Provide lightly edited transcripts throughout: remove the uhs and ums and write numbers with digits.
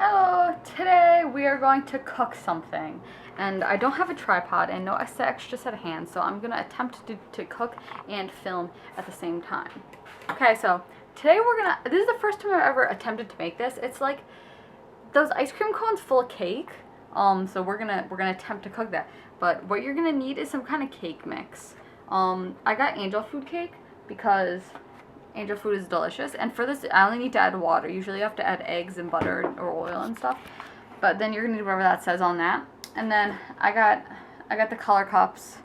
Hello, today we are going to cook something, and I don't have a tripod and no extra set of hands, so I'm going to attempt to cook and film at the same time. Okay, so today this is the first time I've ever attempted to make this. It's like those ice cream cones full of cake, so we're gonna attempt to cook that, but what you're gonna need is some kind of cake mix. I got angel food cake because angel food is delicious, and for this I only need to add water. Usually you have to add eggs and butter or oil and stuff, but then you're gonna need whatever that says on that. And then I got the color cups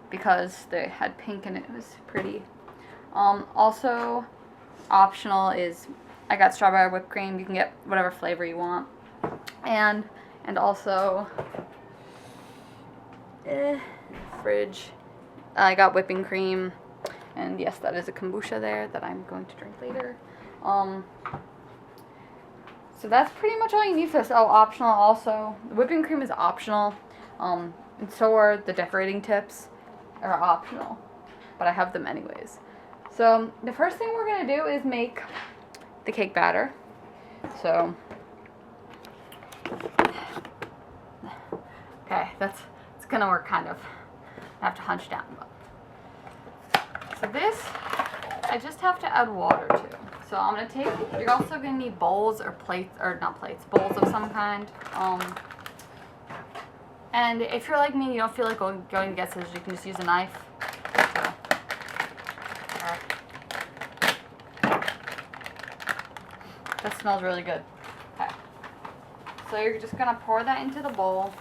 because they had pink and it was pretty. Also optional is I got strawberry whipped cream. You can get whatever flavor you want, and also fridge, I got whipping cream. And yes, that is a kombucha there that I'm going to drink later. So that's pretty much all you need for this. Oh, optional also. Whipping cream is optional. And so are the decorating tips are optional. But I have them anyways. So the first thing we're going to do is make the cake batter. So, okay, it's going to work kind of. I have to hunch down. So this, I just have to add water to. So I'm going to take, you're also going to need bowls or plates, or not plates, bowls of some kind. And if you're like me, you don't feel like going to get scissors, you can just use a knife. That smells really good. Okay. So you're just going to pour that into the bowl.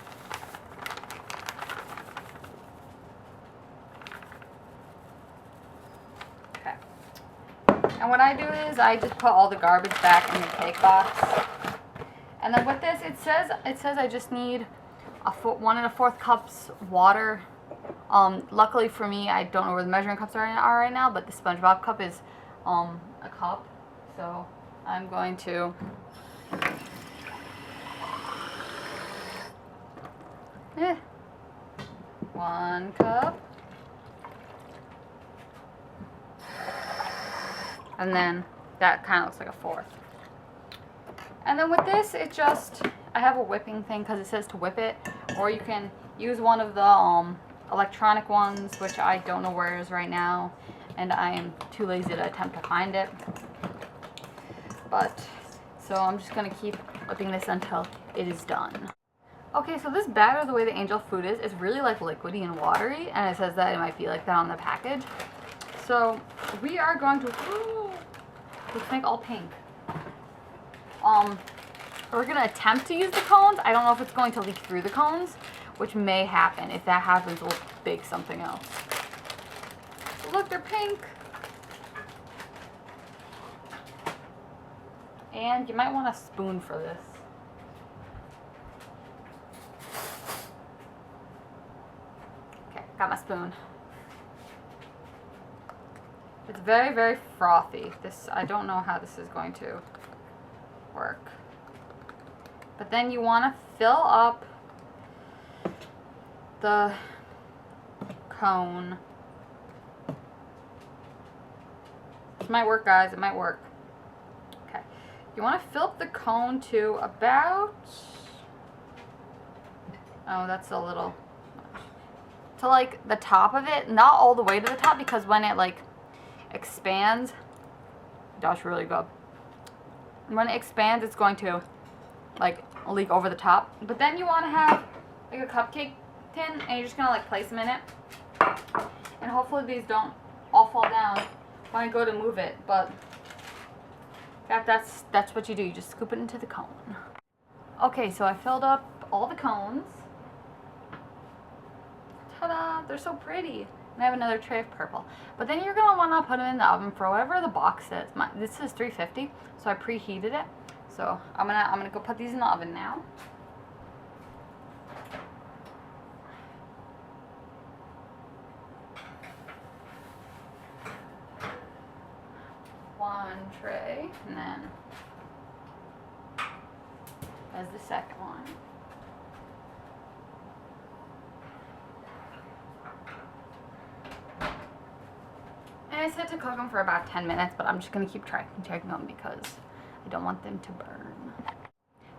And what I do is I just put all the garbage back in the cake box. And then with this, it says I just need 1 1/4 cups water. Luckily for me, I don't know where the measuring cups are right now, but the SpongeBob cup is a cup. So I'm going to one cup. And then that kind of looks like a 1/4. And then with this, I have a whipping thing because it says to whip it. Or you can use one of the electronic ones, which I don't know where it is right now. And I am too lazy to attempt to find it. So I'm just going to keep whipping this until it is done. Okay, so this batter, the way the angel food is really like liquidy and watery. And it says that it might be like that on the package. So we are going to, let's make all pink. We're going to attempt to use the cones. I don't know if it's going to leak through the cones, which may happen. If that happens, we'll bake something else. Look, they're pink. And you might want a spoon for this. Okay, got my spoon. It's very, very frothy. I don't know how this is going to work. But then you want to fill up the cone. This might work, guys. It might work. Okay. You want to fill up the cone to about, oh, that's a little, to like the top of it. Not all the way to the top, because when it like expands, that's really good. When it expands, it's going to like leak over the top. But then you want to have like a cupcake tin, and you're just gonna like place them in it, and hopefully these don't all fall down when I go to move it. But that's what you do. You just scoop it into the cone. Okay, so I filled up all the cones. Ta-da! They're so pretty. And I have another tray of purple. But then you're going to want to put them in the oven for whatever the box says. This is 350, so I preheated it. So I'm gonna go put these in the oven now. One tray, and then there's the second one. And I said to cook them for about 10 minutes, but I'm just going to keep checking them because I don't want them to burn.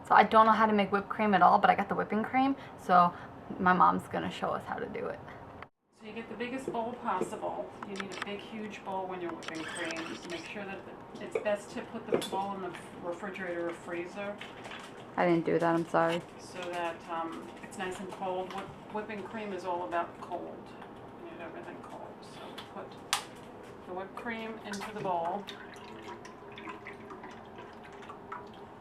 So I don't know how to make whipped cream at all, but I got the whipping cream, so my mom's gonna show us how to do it. So you get the biggest bowl possible. You need a big, huge bowl when you're whipping cream. Make sure that it's best to put the bowl in the refrigerator or freezer I didn't do that, I'm sorry. so that it's nice and cold. Whipping cream is all about cold. You need everything cold. So put the whipped cream into the bowl.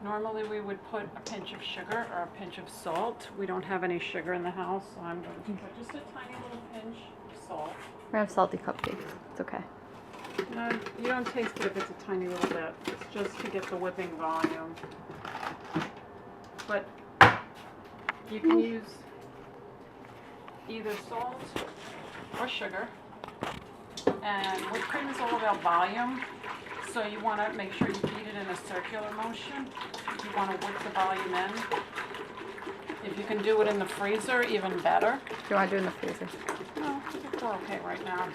Normally we would put a pinch of sugar or a pinch of salt. We don't have any sugar in the house, so I'm going to put just a tiny little pinch of salt. We have salty cupcakes. It's okay. No, you don't taste it if it's a tiny little bit. It's just to get the whipping volume. But you can use either salt or sugar. And whipped cream is all about volume. So you want to make sure you beat it in a circular motion. You want to whip the volume in. If you can do it in the freezer, even better. Do you want to do it in the freezer? No, I think we're okay right now.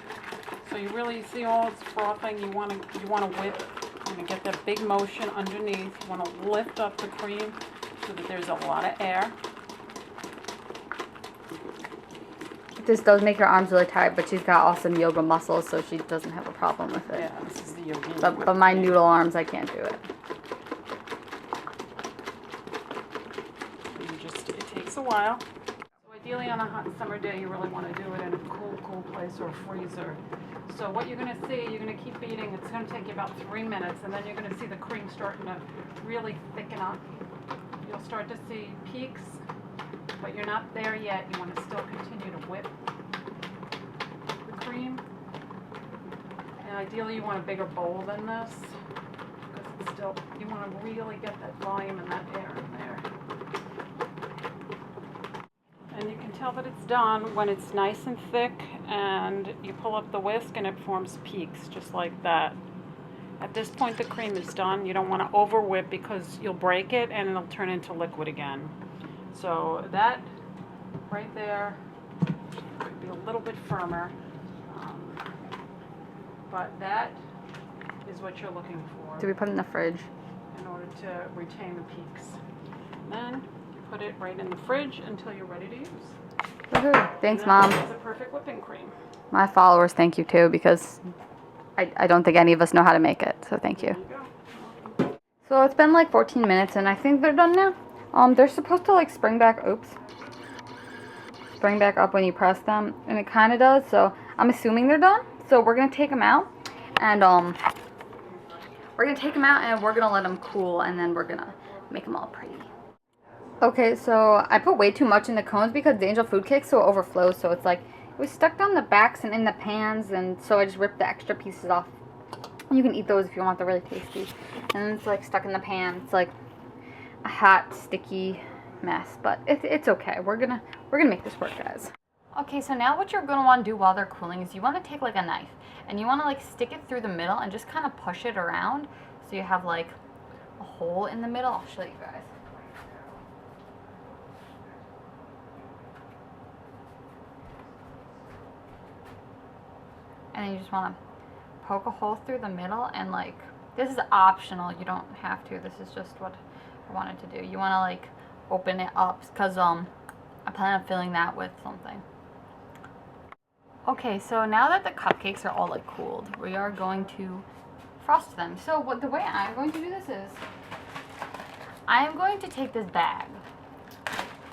So you really see all it's frothing. You want to whip and get that big motion underneath. You want to lift up the cream so that there's a lot of air. This does make her arms really tight, but she's got awesome yoga muscles, so she doesn't have a problem with it. Yeah, this is the yogi. But my noodle arms, I can't do it. It takes a while. So ideally on a hot summer day, you really want to do it in a cool place or a freezer. So what you're going to see, you're going to keep beating. It's going to take you about 3 minutes, and then you're going to see the cream starting to really thicken up. You'll start to see peaks, but you're not there yet. You want to still continue to whip the cream. And ideally you want a bigger bowl than this, because it's still, you want to really get that volume and that air in there. And you can tell that it's done when it's nice and thick and you pull up the whisk and it forms peaks just like that. At this point the cream is done. You don't want to over whip because you'll break it and it'll turn into liquid again. So that right there could be a little bit firmer, but that is what you're looking for. Do we put it in the fridge? In order to retain the peaks. And then you put it right in the fridge until you're ready to use. Woohoo. Thanks, Mom. It's a perfect whipping cream. My followers thank you too, because I don't think any of us know how to make it, so thank you. There you go. So it's been like 14 minutes and I think they're done now. They're supposed to like spring back up when you press them, and it kind of does, so I'm assuming they're done. So we're going to take them out, and we're going to let them cool, and then we're going to make them all pretty. Okay, so I put way too much in the cones because the angel food cake so it overflows, so it's like, it was stuck down the backs and in the pans, and so I just ripped the extra pieces off. You can eat those if you want, they're really tasty. And then it's like stuck in the pan. It's like a hot, sticky mess, but it's okay. We're gonna make this work, guys. Okay, so now what you're gonna want to do while they're cooling is you want to take like a knife and you want to like stick it through the middle and just kind of push it around so you have like a hole in the middle. I'll show you guys. And then you just want to poke a hole through the middle, and like, this is optional, you don't have to, this is just what I wanted to do. You want to like open it up because I plan on filling that with something. Okay, so now that the cupcakes are all like cooled, we are going to frost them. So the way I'm going to do this is I am going to take this bag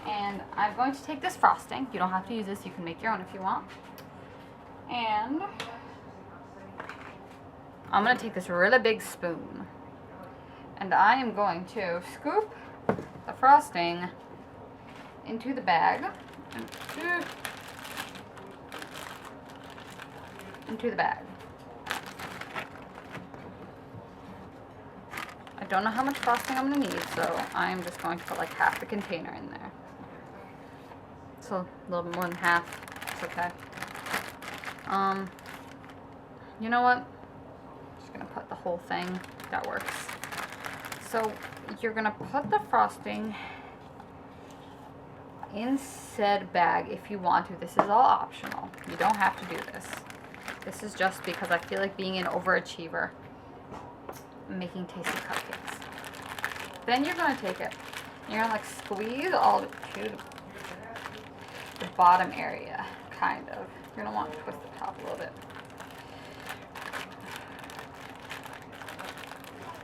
and I'm going to take this frosting. You don't have to use this, you can make your own if you want. And I'm going to take this really big spoon and I am going to scoop the frosting into the bag, into the bag. I don't know how much frosting I'm going to need, so I'm just going to put like half the container in there. So a little bit more than half, it's okay. You know what? I'm just going to put the whole thing, that works. So you're going to put the frosting in said bag if you want to. This is all optional. You don't have to do this. This is just because I feel like being an overachiever, making tasty cupcakes. Then you're going to take it You're gonna like squeeze all the way to the bottom area, kind of. You're gonna want to twist the top a little bit.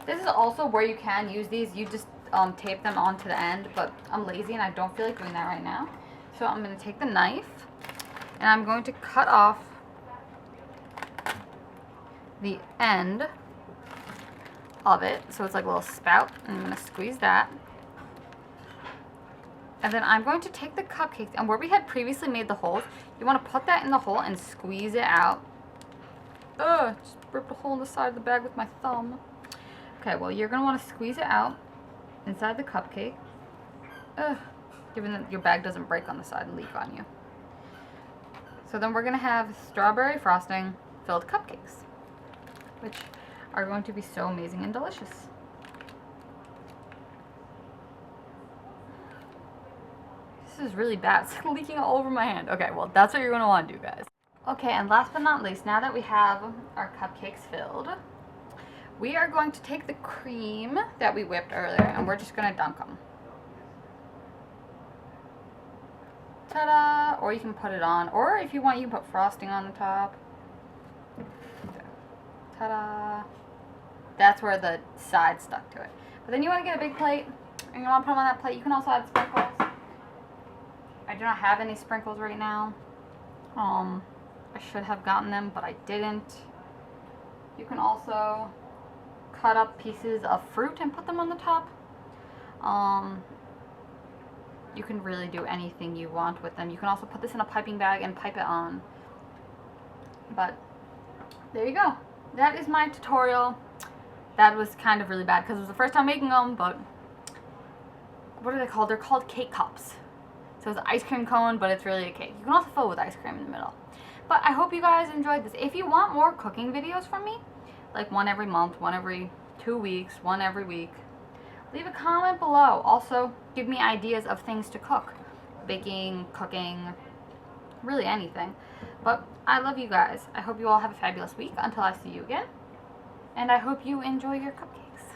This is also where you can use these. You just tape them onto the end, but I'm lazy and I don't feel like doing that right now. So I'm gonna take the knife and I'm going to cut off the end of it, so it's like a little spout, and I'm gonna squeeze that. And then I'm going to take the cupcakes, and where we had previously made the holes, you want to put that in the hole and squeeze it out. Ugh, just ripped a hole in the side of the bag with my thumb. Okay, well, you're gonna want to squeeze it out inside the cupcake. Ugh, given that your bag doesn't break on the side and leak on you. So then we're gonna have strawberry frosting filled cupcakes, which are going to be so amazing and delicious. This is really bad. It's leaking all over my hand. Okay, well, that's what you're going to want to do, guys. Okay, and last but not least, now that we have our cupcakes filled, we are going to take the cream that we whipped earlier, and we're just going to dunk them. Ta-da! Or you can put it on, or if you want, you can put frosting on the top. Ta-da! That's where the side stuck to it. But then you want to get a big plate, and you want to put them on that plate. You can also add sprinkles. I do not have any sprinkles right now. I should have gotten them, but I didn't. You can also cut up pieces of fruit and put them on the top. You can really do anything you want with them. You can also put this in a piping bag and pipe it on. But there you go. That is my tutorial. That was kind of really bad because it was the first time making them, but what are they called? They're called cake cups. So it's an ice cream cone, but it's really a cake. You can also fill it with ice cream in the middle. But I hope you guys enjoyed this. If you want more cooking videos from me, like one every month, one every 2 weeks, one every week, leave a comment below. Also, give me ideas of things to cook. Baking, cooking, really anything. But I love you guys. I hope you all have a fabulous week until I see you again. And I hope you enjoy your cupcakes.